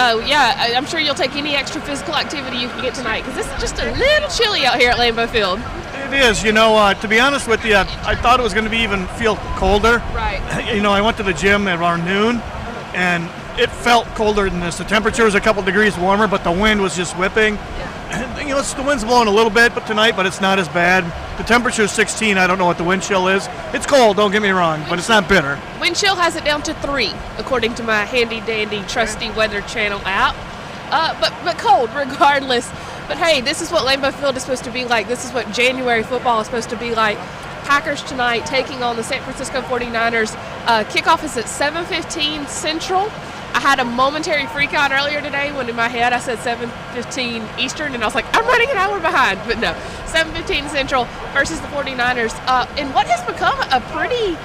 I'm sure you'll take any extra physical activity you can get tonight because this is just a little chilly out here at Lambeau Field. It is. To be honest with you, I thought it was going to be even feel colder. Right. I went to the gym at around noon, and it felt colder than this. The temperature was a couple degrees warmer, but the wind was just whipping. The wind's blowing a little bit, but it's not as bad. The temperature is 16. I don't know what the wind chill is. It's cold, don't get me wrong, but it's not bitter. Wind chill has it down to 3, according to my handy-dandy, trusty Weather Channel app. But cold, regardless. But, hey, this is what Lambeau Field is supposed to be like. This is what January football is supposed to be like. Packers tonight taking on the San Francisco 49ers. Kickoff is at 7:15 Central. I had a momentary freak out earlier today when in my head I said 7:15 Eastern, and I was like, I'm running an hour behind. But no, 7:15 Central versus the 49ers. In what has become a pretty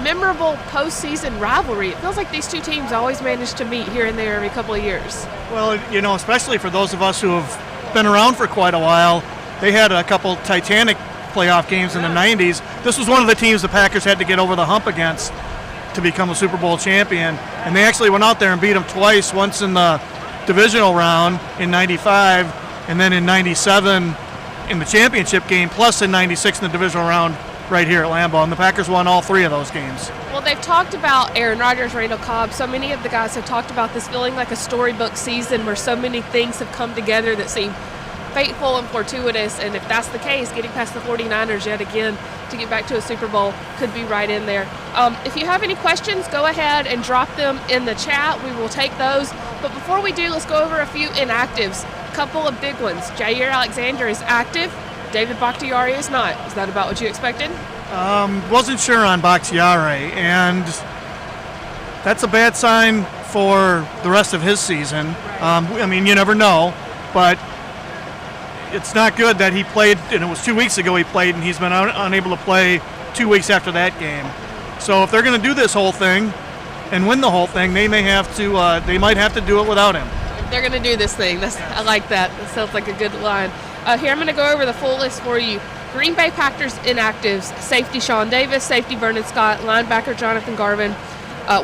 memorable postseason rivalry. It feels like these two teams always manage to meet here and there every couple of years. Well, especially for those of us who have been around for quite a while, they had a couple Titanic playoff games in the 90s. This was one of the teams the Packers had to get over the hump against to become a Super Bowl champion, and they actually went out there and beat them twice, once in the divisional round in 95 and then in 97 in the championship game, plus in 96 in the divisional round right here at Lambeau, and the Packers won all 3 of those games. Well, they've talked about Aaron Rodgers, Randall Cobb. So many of the guys have talked about this feeling like a storybook season where so many things have come together that seem fateful and fortuitous, and if that's the case, getting past the 49ers yet again to get back to a Super Bowl could be right in there. If you have any questions, go ahead and drop them in the chat. We will take those. But before we do, let's go over a few inactives. A couple of big ones. Jair Alexander is active. David Bakhtiari is not. Is that about what you expected? Wasn't sure on Bakhtiari, and that's a bad sign for the rest of his season. You never know, but it's not good that he played, and it was 2 weeks ago he played, and he's been unable to play 2 weeks after that game. So if they're going to do this whole thing and win the whole thing, they might have to do it without him. They're going to do this thing. I like that. That sounds like a good line. Here I'm going to go over the full list for you. Green Bay Packers inactives: safety Sean Davis, safety Vernon Scott, linebacker Jonathan Garvin,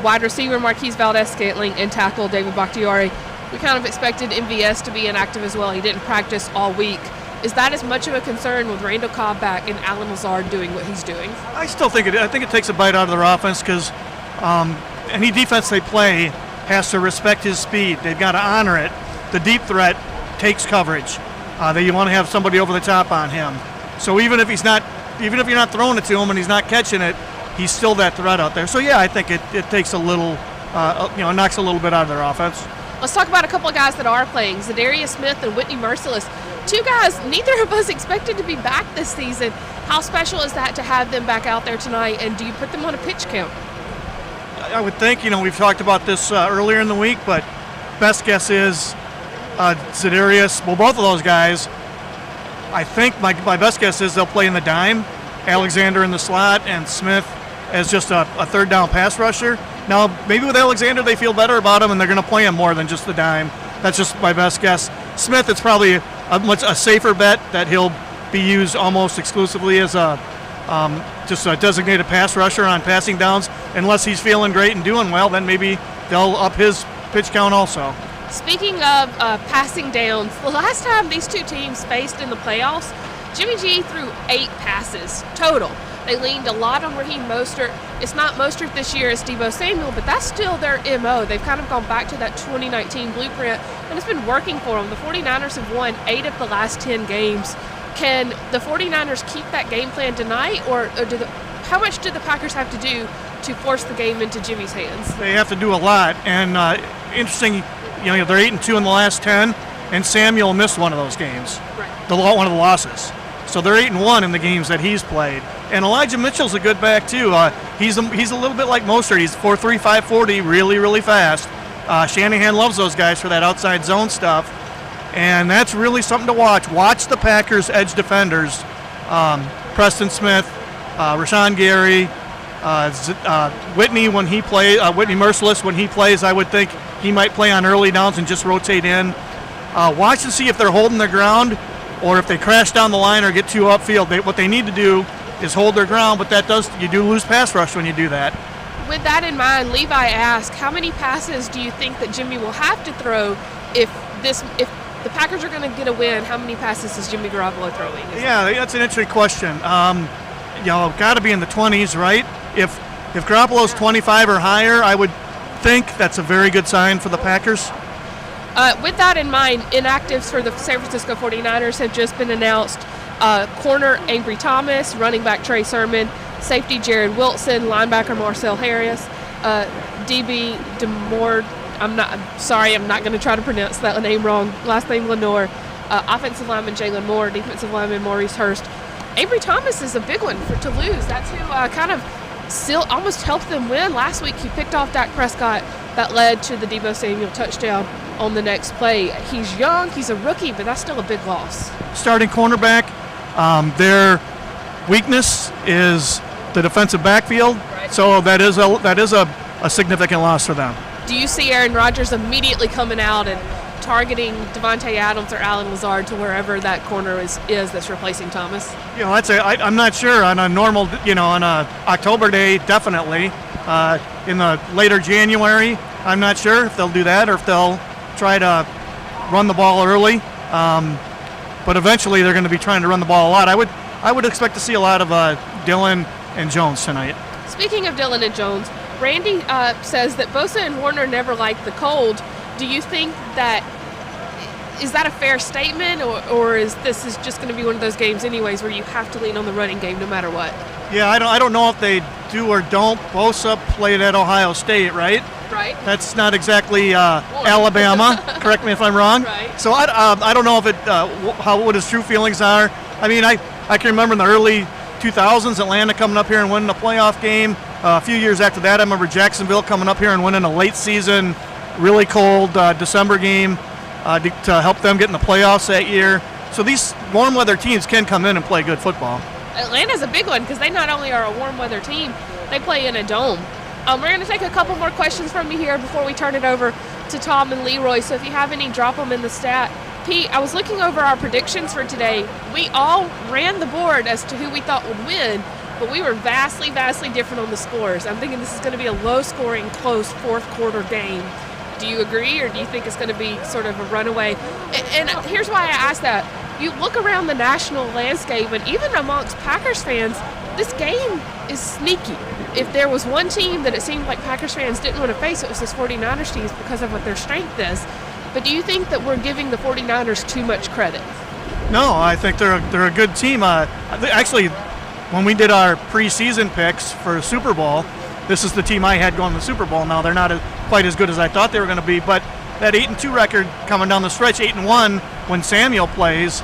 wide receiver Marquise Valdez-Scantling, and tackle David Bakhtiari. We kind of expected MVS to be inactive as well. He didn't practice all week. Is that as much of a concern with Randall Cobb back and Allen Lazard doing what he's doing? I still think I think it takes a bite out of their offense because any defense they play has to respect his speed. They've got to honor it. The deep threat takes coverage. You want to have somebody over the top on him. So even if you're not throwing it to him and he's not catching it, he's still that threat out there. So yeah, I think it takes a little, knocks a little bit out of their offense. Let's talk about a couple of guys that are playing. Zadarius Smith and Whitney Merciless. 2 guys neither of us expected to be back this season. How special is that to have them back out there tonight, and do you put them on a pitch count? I would think, we've talked about this earlier in the week, but best guess is Zadarius, both of those guys, I think my best guess is they'll play in the dime, Alexander in the slot, and Smith as just a third down pass rusher. Now, maybe with Alexander they feel better about him and they're going to play him more than just the dime. That's just my best guess. Smith, it's probably a safer bet that he'll be used almost exclusively as just a designated pass rusher on passing downs. Unless he's feeling great and doing well, then maybe they'll up his pitch count also. Speaking of passing downs, the last time these two teams faced in the playoffs, Jimmy G threw 8 passes total. They leaned a lot on Raheem Mostert. It's not Mostert this year, it's Deebo Samuel, but that's still their MO. They've kind of gone back to that 2019 blueprint, and it's been working for them. The 49ers have won 8 of the last 10 games. Can the 49ers keep that game plan tonight, or how much do the Packers have to do to force the game into Jimmy's hands? They have to do a lot, and interesting, they're 8-2 in the last 10, and Samuel missed one of those games, right. One of the losses. So they're 8-1 in the games that he's played. And Elijah Mitchell's a good back too. He's a little bit like Mostert. He's 4.3, 5.40, really, really fast. Shanahan loves those guys for that outside zone stuff, and that's really something to watch. Watch the Packers' edge defenders: Preston Smith, Rashawn Gary, Whitney when he plays. Whitney Merciless when he plays. I would think he might play on early downs and just rotate in. Watch and see if they're holding their ground, or if they crash down the line or get too upfield. What they need to do is hold their ground, but you do lose pass rush when you do that. with that in mind, Levi asked, how many passes do you think that Jimmy will have to throw if the Packers are going to get a win? How many passes is Jimmy Garoppolo throwing? Yeah, that's an interesting question. Got to be in the 20s, right? If Garoppolo's 25 or higher, I would think that's a very good sign for the Packers. With that in mind, inactives for the San Francisco 49ers have just been announced. Corner Ambry Thomas, running back Trey Sermon, safety Jared Wilson, linebacker Marcel Harris, DB Demore. I'm not going to try to pronounce that name wrong. Last name Lenore. Offensive lineman Jalen Moore, defensive lineman Maurice Hurst. Ambry Thomas is a big one to lose. That's who kind of still almost helped them win last week. He picked off Dak Prescott. That led to the Deebo Samuel touchdown on the next play. He's young, he's a rookie, but that's still a big loss. Starting cornerback, their weakness is the defensive backfield, right. So that is a significant loss for them. Do you see Aaron Rodgers immediately coming out and targeting Devontae Adams or Alan Lazard to wherever that corner is that's replacing Thomas? I'm not sure. On a normal, on a October day, definitely. In the later January, I'm not sure if they'll do that or if they'll try to run the ball early. But eventually, they're going to be trying to run the ball a lot. I would expect to see a lot of Dillon and Jones tonight. Speaking of Dillon and Jones, Randy says that Bosa and Warner never liked the cold. Do you think is that a fair statement, or is this just going to be one of those games anyways where you have to lean on the running game no matter what? Yeah, I don't know if they do or don't. Bosa played at Ohio State, right? Right. That's not exactly Alabama. Correct me if I'm wrong. Right. So I don't know if what his true feelings are. I mean, I can remember in the early 2000s Atlanta coming up here and winning a playoff game. A few years after that, I remember Jacksonville coming up here and winning a late season, really cold December game to help them get in the playoffs that year. So these warm weather teams can come in and play good football. Atlanta's a big one because they not only are a warm weather team, they play in a dome. We're going to take a couple more questions from you here before we turn it over to Tom and Leroy. So if you have any, drop them in the stat. Pete, I was looking over our predictions for today. We all ran the board as to who we thought would win, but we were vastly, vastly different on the scores. I'm thinking this is going to be a low-scoring, close fourth-quarter game. Do you agree, or do you think it's going to be sort of a runaway? And here's why I ask that. You look around the national landscape, and even amongst Packers fans, this game is sneaky. If there was one team that it seemed like Packers fans didn't want to face, it was this 49ers team because of what their strength is. But do you think that we're giving the 49ers too much credit? No, I think they're a good team. Actually, when we did our preseason picks for Super Bowl, this is the team I had going to the Super Bowl. Now, they're not quite as good as I thought they were going to be, but that 8-2 record coming down the stretch, 8-1 when Samuel plays,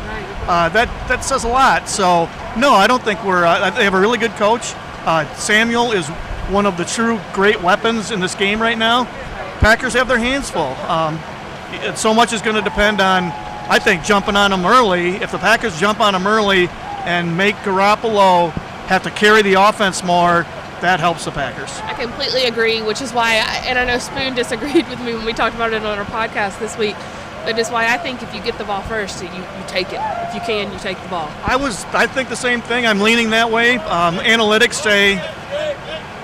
that says a lot. So, no, I don't think they have a really good coach. Samuel is one of the true great weapons in this game right now. Packers have their hands full. So much is going to depend on, I think, jumping on them early. If the Packers jump on them early and make Garoppolo have to carry the offense more, that helps the Packers. I completely agree, which is why, and I know Spoon disagreed with me when we talked about it on our podcast this week, but it's why I think if you get the ball first, you take it. If you can, you take the ball. I think the same thing. I'm leaning that way. Analytics say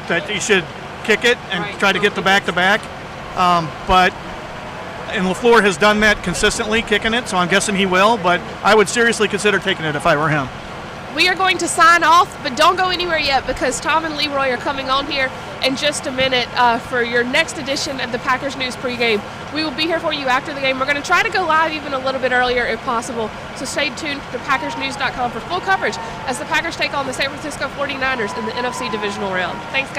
that you should kick it and try to get the back-to-back. And LaFleur has done that consistently, kicking it, so I'm guessing he will, but I would seriously consider taking it if I were him. We are going to sign off, but don't go anywhere yet because Tom and Leroy are coming on here in just a minute for your next edition of the Packers News Pregame. We will be here for you after the game. We're going to try to go live even a little bit earlier if possible, so stay tuned to PackersNews.com for full coverage as the Packers take on the San Francisco 49ers in the NFC Divisional Round. Thanks, guys.